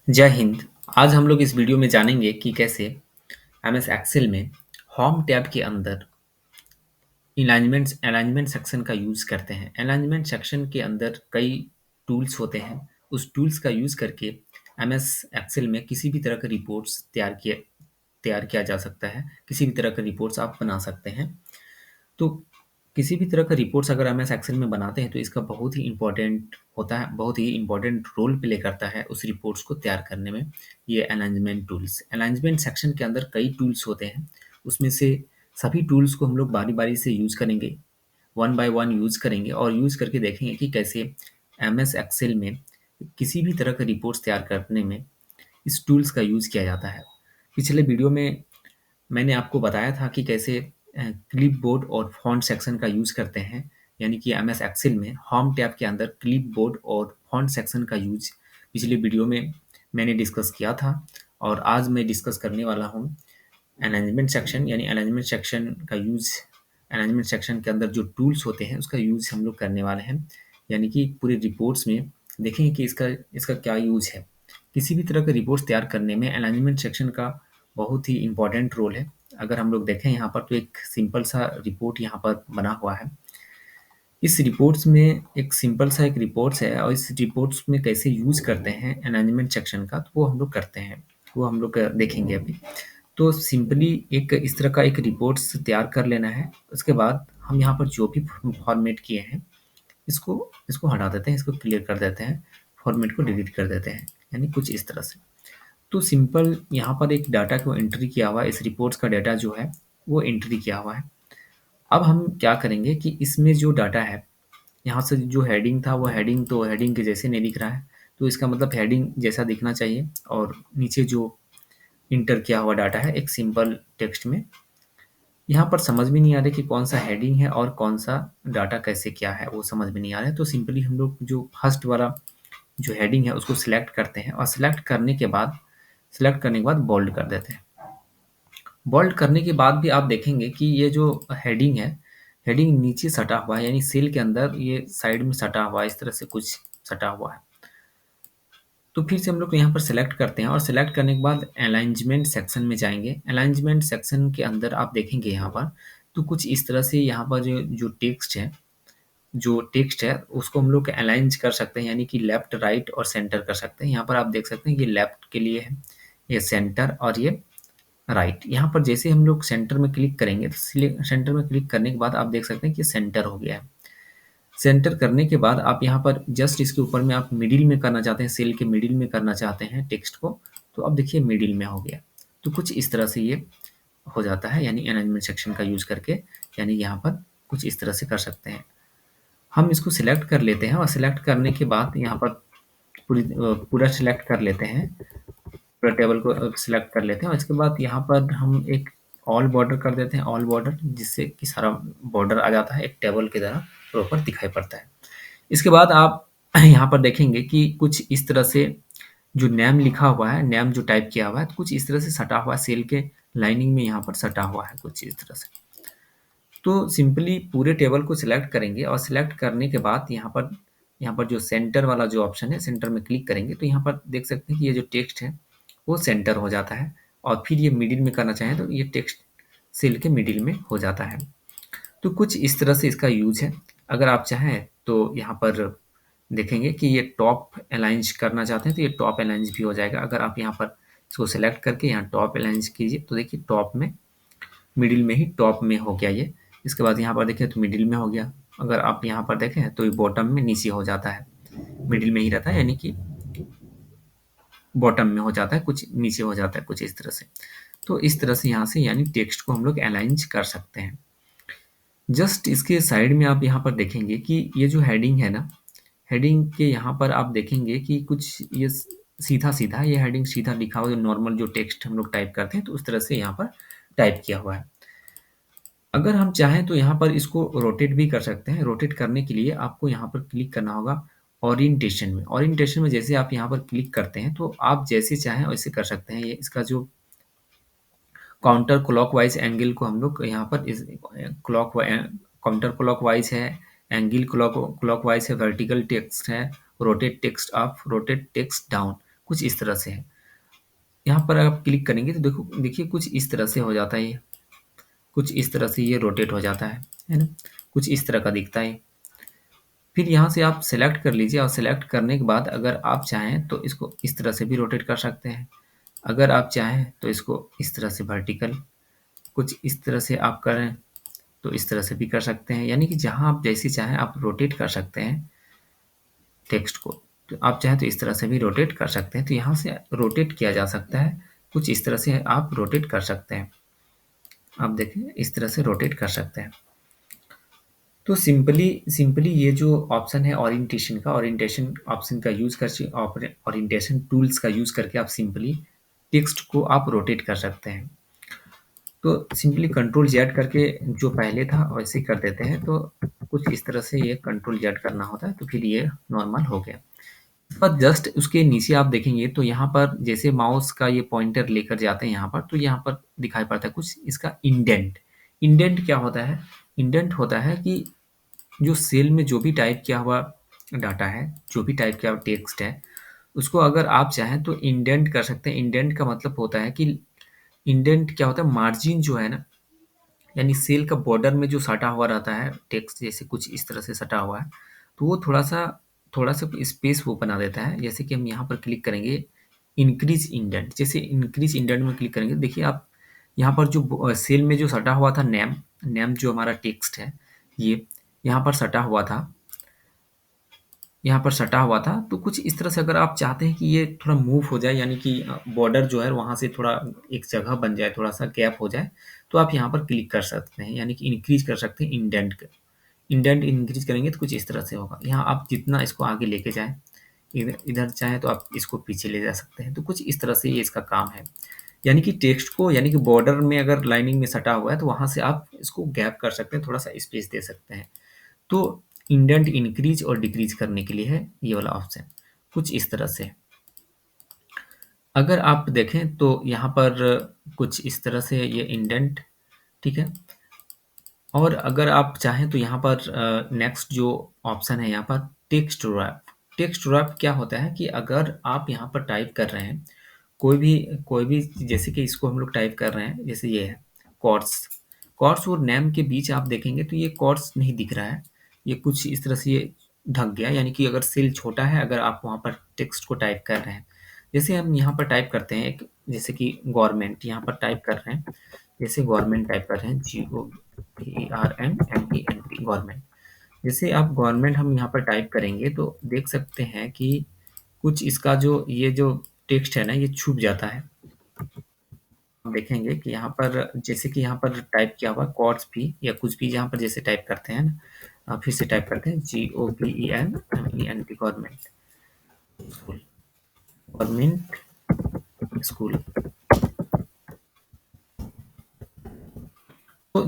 जय हिंद। आज हम लोग इस वीडियो में जानेंगे कि कैसे एमएस एक्सेल में होम टैब के अंदर अलाइनमेंट सेक्शन का यूज़ करते हैं। अलाइनमेंट सेक्शन के अंदर कई टूल्स होते हैं। उस टूल्स का यूज़ करके एमएस एक्सेल में किसी भी तरह का रिपोर्ट्स तैयार किया जा सकता है। किसी भी तरह का रिपोर्ट्स आप बना सकते हैं। तो किसी भी तरह का रिपोर्ट्स अगर एमएस एक्सेल में बनाते हैं तो इसका बहुत ही इम्पोर्टेंट होता है, बहुत ही इम्पोर्टेंट रोल प्ले करता है उस रिपोर्ट्स को तैयार करने में ये अलाइनमेंट टूल्स। अलाइनमेंट सेक्शन के अंदर कई टूल्स होते हैं, उसमें से सभी टूल्स को हम लोग बारी बारी से यूज़ करेंगे, वन बाय वन यूज़ करेंगे और यूज़ करके देखेंगे कि कैसे एमएस एक्सेल में किसी भी तरह का रिपोर्ट्स तैयार करने में इस टूल्स का यूज़ किया जाता है। पिछले वीडियो में मैंने आपको बताया था कि कैसे क्लिपबोर्ड और फ़ॉन्ट सेक्शन का यूज़ करते हैं, यानी कि एमएस एक्सेल में होम टैब के अंदर क्लिपबोर्ड और फ़ॉन्ट सेक्शन का यूज़ पिछले वीडियो में मैंने डिस्कस किया था। और आज मैं डिस्कस करने वाला हूँ अरेंजमेंट सेक्शन, यानी अरेंजमेंट सेक्शन का यूज़। अरेंजमेंट सेक्शन के अंदर जो टूल्स होते हैं उसका यूज़ हम लोग करने वाले हैं, यानी कि पूरी रिपोर्ट्स में देखेंगे कि इसका इसका क्या यूज़ है। किसी भी तरह का रिपोर्ट्स तैयार करने में अलाइनमेंट सेक्शन का बहुत ही इम्पोर्टेंट रोल है। अगर हम लोग देखें यहाँ पर तो एक सिंपल सा रिपोर्ट यहाँ पर बना हुआ है। इस रिपोर्ट्स में एक सिंपल सा एक रिपोर्ट्स है और इस रिपोर्ट्स में कैसे यूज़ करते हैं अलाइनमेंट सेक्शन का, तो वो हम लोग करते हैं, वो हम लोग देखेंगे अभी। तो सिंपली एक इस तरह का एक रिपोर्ट्स तैयार कर लेना है। उसके बाद हम यहाँ पर जो भी फॉर्मेट किए हैं इसको इसको हटा देते हैं, इसको क्लियर कर देते हैं, फॉर्मेट को डिलीट कर देते हैं, यानी कुछ इस तरह से। तो सिंपल यहाँ पर एक डाटा को एंट्री किया हुआ है, इस रिपोर्ट्स का डाटा जो है वो एंट्री किया हुआ है। अब हम क्या करेंगे कि इसमें जो डाटा है, यहाँ से जो हेडिंग था वो हेडिंग तो हेडिंग के जैसे नहीं दिख रहा है, तो इसका मतलब हेडिंग जैसा दिखना चाहिए। और नीचे जो इंटर किया हुआ डाटा है एक सिंपल टेक्स्ट में, यहाँ पर समझ में नहीं आ रहा कि कौन सा हेडिंग है और कौन सा डाटा कैसे क्या है, वो समझ में नहीं आ रहा है। तो सिंपली हम लोग जो फर्स्ट वाला जो हेडिंग है उसको सिलेक्ट करते हैं और सिलेक्ट करने के बाद बोल्ड कर देते हैं। बोल्ड करने के बाद भी आप देखेंगे कि ये जो हेडिंग है, हेडिंग नीचे सटा हुआ है, यानी सेल के अंदर ये साइड में सटा हुआ है, इस तरह से कुछ सटा हुआ है। तो फिर से हम लोग यहाँ पर सिलेक्ट करते हैं और सिलेक्ट करने के बाद अलाइनमेंट सेक्शन में जाएंगे। अलाइनमेंट सेक्शन के अंदर आप देखेंगे यहाँ पर तो कुछ इस तरह से यहाँ पर जो टेक्स्ट है उसको हम लोग अलाइन कर सकते हैं, यानी कि लेफ्ट राइट और सेंटर कर सकते हैं। यहाँ पर आप देख सकते हैं ये लेफ्ट के लिए है, ये सेंटर और ये राइट। यहाँ पर जैसे हम लोग सेंटर में क्लिक करेंगे तो सेंटर में क्लिक करने के बाद आप देख सकते हैं कि सेंटर हो गया है। सेंटर करने के बाद आप यहाँ पर जस्ट इसके ऊपर में आप मिडिल में करना चाहते हैं, सेल के मिडिल में करना चाहते हैं टेक्स्ट को, तो अब देखिए मिडिल में हो गया। तो कुछ इस तरह से ये हो जाता है, यानी अरेंजमेंट सेक्शन का यूज़ करके, यानी यहाँ पर कुछ इस तरह से कर सकते हैं। हम इसको सिलेक्ट कर लेते हैं और सिलेक्ट करने के बाद यहाँ पर पूरा सिलेक्ट कर लेते हैं, पूरा टेबल को सिलेक्ट कर लेते हैं और इसके बाद यहाँ पर हम एक ऑल बॉर्डर कर देते हैं, ऑल बॉर्डर, जिससे कि सारा बॉर्डर आ जाता है, एक टेबल की तरह प्रॉपर दिखाई पड़ता है। इसके बाद आप यहाँ पर देखेंगे कि कुछ इस तरह से जो नेम लिखा हुआ है, नेम जो टाइप किया हुआ है, तो कुछ इस तरह से सटा हुआ है, सेल के लाइनिंग में यहाँ पर सटा हुआ है कुछ इस तरह से। तो सिंपली पूरे टेबल को सिलेक्ट करेंगे और सिलेक्ट करने के बाद यहाँ पर जो सेंटर वाला जो ऑप्शन है, सेंटर में क्लिक करेंगे तो यहाँ पर देख सकते हैं कि ये जो टेक्स्ट है वो सेंटर हो जाता है। और फिर ये मिडिल में करना चाहें तो ये टेक्स्ट सेल के मिडिल में हो जाता है। तो कुछ इस तरह से इसका यूज है। अगर आप चाहें तो यहाँ पर देखेंगे कि ये टॉप अलाइंस करना चाहते हैं तो ये टॉप अलाइंस भी हो जाएगा। अगर आप यहाँ पर इसको सेलेक्ट करके यहाँ टॉप अलाइंस कीजिए तो देखिए टॉप में, मिडिल में ही टॉप में हो गया ये। इसके बाद यहाँ पर देखें तो मिडिल में हो गया। अगर आप यहाँ पर देखें तो ये बॉटम में नीचे हो जाता है, मिडिल में ही रहता है, यानी कि बॉटम में हो जाता है, कुछ नीचे हो जाता है, कुछ इस तरह से। तो इस तरह से यहाँ से यानी टेक्स्ट को हम लोग अलाइन कर सकते हैं। जस्ट इसके साइड में आप यहाँ पर देखेंगे कि ये जो हेडिंग है ना, हेडिंग के यहाँ पर आप देखेंगे कि कुछ ये सीधा सीधा ये हेडिंग सीधा लिखा हुआ, जो नॉर्मल जो टेक्स्ट हम लोग टाइप करते हैं तो उस तरह से यहाँ पर टाइप किया हुआ है। अगर हम चाहें तो यहाँ पर इसको रोटेट भी कर सकते हैं। रोटेट करने के लिए आपको यहाँ पर क्लिक करना होगा ओरिएंटेशन में। ओरिएंटेशन में जैसे आप यहाँ पर क्लिक करते हैं तो आप जैसे चाहें वैसे कर सकते हैं। ये इसका जो काउंटर क्लॉकवाइज एंगल को हम लोग यहाँ पर इस काउंटर क्लॉकवाइज है, एंगल क्लॉकवाइज है, वर्टिकल टेक्स्ट है, rotate text up, rotate text down, कुछ इस तरह से है। यहाँ पर आप क्लिक करेंगे तो देखिए कुछ इस तरह से हो जाता है ये, कुछ इस तरह से ये रोटेट हो जाता है ना? कुछ इस तरह का दिखता है। फिर यहाँ से आप सेलेक्ट कर लीजिए और सेलेक्ट करने के बाद अगर आप चाहें तो इसको इस तरह से भी रोटेट कर सकते हैं। अगर आप चाहें तो इसको इस तरह से वर्टिकल कुछ इस तरह से आप करें तो इस तरह से भी कर सकते हैं। यानी कि जहाँ आप जैसे चाहें आप रोटेट कर सकते हैं टेक्स्ट को। तो आप चाहें तो इस तरह से भी रोटेट कर सकते हैं। तो यहाँ से रोटेट किया जा सकता है। कुछ इस तरह से आप रोटेट कर सकते हैं। आप देखें इस तरह से रोटेट कर सकते हैं। तो सिंपली सिंपली ये जो ऑप्शन है ओरिएंटेशन का, ओरिएंटेशन ऑप्शन का यूज़ कर ओरिएंटेशन टूल्स का यूज़ करके आप सिंपली टेक्स्ट को आप रोटेट कर सकते हैं। तो सिंपली कंट्रोल जेड करके जो पहले था वैसे ही कर देते हैं। तो कुछ इस तरह से ये कंट्रोल जेड करना होता है तो फिर ये नॉर्मल हो गया। पर जस्ट उसके नीचे आप देखेंगे तो यहाँ पर जैसे माउस का ये पॉइंटर लेकर जाते हैं यहाँ पर, तो यहाँ पर दिखाई पड़ता है कुछ इसका इंडेंट। इंडेंट क्या होता है? इंडेंट होता है कि जो सेल में जो भी टाइप किया हुआ डाटा है, जो भी टाइप किया हुआ टेक्स्ट है, उसको अगर आप चाहें तो इंडेंट कर सकते हैं। इंडेंट का मतलब होता है कि इंडेंट क्या होता है? मार्जिन जो है ना, यानी सेल का बॉर्डर में जो सटा हुआ रहता है टेक्स्ट, जैसे कुछ इस तरह से सटा हुआ है, तो वो थोड़ा सा स्पेस वो बना देता है। जैसे कि हम यहाँ पर क्लिक करेंगे इंक्रीज इंडेंट, जैसे इंक्रीज इंडेंट में क्लिक करेंगे देखिए आप यहाँ पर जो सेल में जो सटा हुआ था नेम, नेम जो हमारा टेक्स्ट है ये यहाँ पर सटा हुआ था, यहाँ पर सटा हुआ था। तो कुछ इस तरह से अगर आप चाहते हैं कि ये थोड़ा मूव हो जाए, यानी कि बॉर्डर जो है वहाँ से थोड़ा एक जगह बन जाए, थोड़ा सा गैप हो जाए, तो आप यहाँ पर क्लिक कर सकते हैं, यानी कि इंक्रीज कर सकते हैं इंडेंट का। इंडेंट इंक्रीज करेंगे तो कुछ इस तरह से होगा। यहाँ आप जितना इसको आगे लेके जाएं, इधर इधर चाहें तो आप इसको पीछे ले जा सकते हैं। तो कुछ इस तरह से ये इसका काम है। यानी कि टेक्स्ट को, यानी कि बॉर्डर में अगर लाइनिंग में सटा हुआ है तो वहाँ से आप इसको गैप कर सकते हैं, थोड़ा सा स्पेस दे सकते हैं। तो इंडेंट इंक्रीज और डिक्रीज करने के लिए है ये वाला ऑप्शन, कुछ इस तरह से। अगर आप देखें तो यहाँ पर कुछ इस तरह से ये इंडेंट, ठीक है। और अगर आप चाहें तो यहाँ पर नेक्स्ट जो ऑप्शन है यहाँ पर टेक्स्ट रैप। टेक्स्ट रैप क्या होता है कि अगर आप यहाँ पर टाइप कर रहे हैं कोई भी जैसे कि इसको हम लोग टाइप कर रहे हैं, जैसे ये है कॉर्ड्स, कॉर्ड्स और नेम के बीच आप देखेंगे तो ये कॉर्ड्स नहीं दिख रहा है, ये कुछ इस तरह से ये ढक गया। यानी कि अगर सेल छोटा है, अगर आप वहाँ पर टेक्स्ट को टाइप कर रहे हैं, जैसे हम यहाँ पर टाइप करते हैं एक, जैसे कि गवर्नमेंट यहाँ पर टाइप कर रहे हैं, जैसे गवर्नमेंट टाइप कर रहे हैं GOVERNMENT गवर्नमेंट। जैसे आप गवर्नमेंट हम यहाँ पर टाइप करेंगे तो देख सकते हैं कि कुछ इसका जो ये जो टेक्स्ट है ना ये छुप जाता है। हम देखेंगे कि यहाँ पर जैसे कि यहाँ पर टाइप किया हुआ कॉर्ड्स भी या कुछ भी यहाँ पर जैसे टाइप करते हैं ना, फिर से टाइप करते हैं GOVERNMENT government school, government school. तो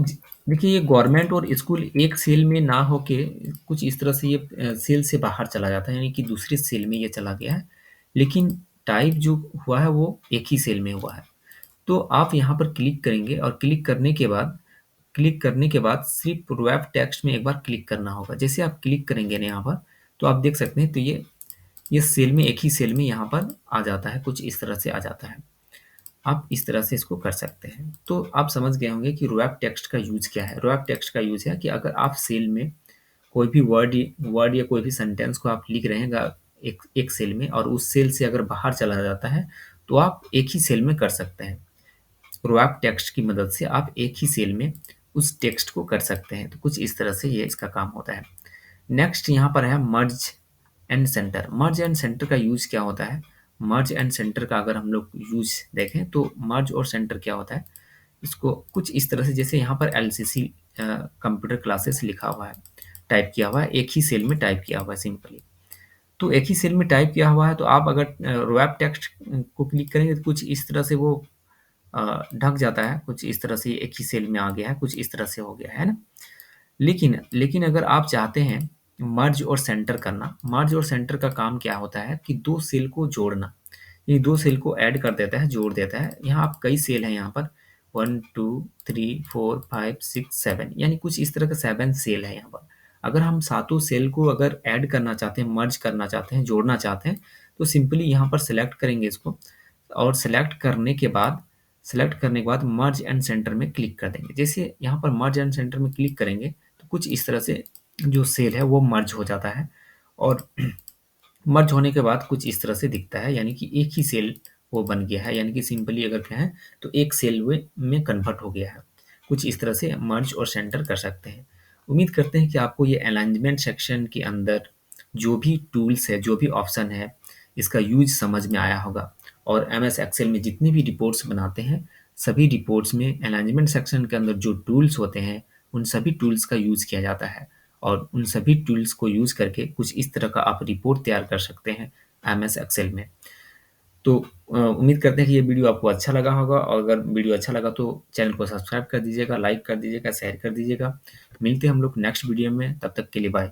देखिए ये गवर्नमेंट और स्कूल एक सेल में ना होके कुछ इस तरह से ये सेल से बाहर चला जाता है, यानी कि दूसरे सेल में ये चला गया है, लेकिन टाइप जो हुआ है वो एक ही सेल में हुआ है। तो आप यहाँ पर क्लिक करेंगे और क्लिक करने के बाद सिर्फ रैप टेक्स्ट में एक बार क्लिक करना होगा। जैसे आप क्लिक करेंगे ना यहाँ पर तो आप देख सकते हैं तो ये सेल में, एक ही सेल में यहाँ पर आ जाता है, कुछ इस तरह से आ जाता है। आप इस तरह से इसको कर सकते हैं। तो आप समझ गए होंगे कि रैप टेक्स्ट का यूज़ क्या है। रैप टेक्स्ट का यूज़ है कि अगर आप सेल में कोई भी वर्ड या कोई भी सेंटेंस को आप लिख रहे हैं एक एक सेल में, और उस सेल से अगर बाहर चला जाता है तो आप एक ही सेल में कर सकते हैं। रैप टेक्स्ट की मदद से आप एक ही सेल में उस टेक्स्ट को कर सकते हैं। तो कुछ इस तरह से ये इसका काम होता है। नेक्स्ट यहाँ पर है मर्ज and centre. Merge and centre का यूज़ क्या होता है? मर्ज एंड सेंटर का अगर हम लोग यूज़ देखें तो मर्ज और सेंटर क्या होता है, इसको कुछ इस तरह से, जैसे यहाँ पर LCC कंप्यूटर क्लासेस लिखा हुआ है, टाइप किया हुआ है, एक ही सेल में टाइप किया हुआ है सिंपली। तो एक ही सेल में टाइप किया हुआ है तो आप अगर रैप टेक्स्ट को क्लिक करेंगे तो कुछ इस तरह से वो ढक जाता है, कुछ इस तरह से एक ही सेल में आ गया है, कुछ इस तरह से हो गया है ना। लेकिन लेकिन अगर आप चाहते हैं मर्ज और सेंटर करना, मर्ज और सेंटर का काम क्या होता है कि दो सेल को जोड़ना। ये दो सेल को ऐड कर देता है, जोड़ देता है। यहाँ आप कई सेल हैं, यहाँ पर 1 2 3 4 5 6 7, यानी कुछ इस तरह का 7 सेल है यहाँ पर। अगर हम सातों सेल को अगर ऐड करना चाहते हैं, मर्ज करना चाहते हैं, जोड़ना चाहते हैं, तो सिंपली यहाँ पर सेलेक्ट करेंगे इसको, और सेलेक्ट करने के बाद मर्ज एंड सेंटर में क्लिक कर देंगे। जैसे यहाँ पर मर्ज एंड सेंटर में क्लिक करेंगे तो कुछ इस तरह से जो सेल है वो मर्ज हो जाता है, और मर्ज होने के बाद कुछ इस तरह से दिखता है, यानी कि एक ही सेल वो बन गया है, यानी कि सिंपली अगर कहें तो एक सेल में कन्वर्ट हो गया है। कुछ इस तरह से मर्ज और सेंटर कर सकते हैं। उम्मीद करते हैं कि आपको ये अलाइनमेंट सेक्शन के अंदर जो भी टूल्स है, जो भी ऑप्शन है, इसका यूज समझ में आया होगा। और एमएस एक्सेल में जितनी भी रिपोर्ट्स बनाते हैं, सभी रिपोर्ट्स में अलाइनमेंट सेक्शन के अंदर जो टूल्स होते हैं, उन सभी टूल्स का यूज़ किया जाता है, और उन सभी टूल्स को यूज़ करके कुछ इस तरह का आप रिपोर्ट तैयार कर सकते हैं एमएस एक्सेल में। तो उम्मीद करते हैं कि ये वीडियो आपको अच्छा लगा होगा, और अगर वीडियो अच्छा लगा तो चैनल को सब्सक्राइब कर दीजिएगा, लाइक कर दीजिएगा, शेयर कर दीजिएगा। मिलते हैं हम लोग नेक्स्ट वीडियो में, तब तक के लिए बाय।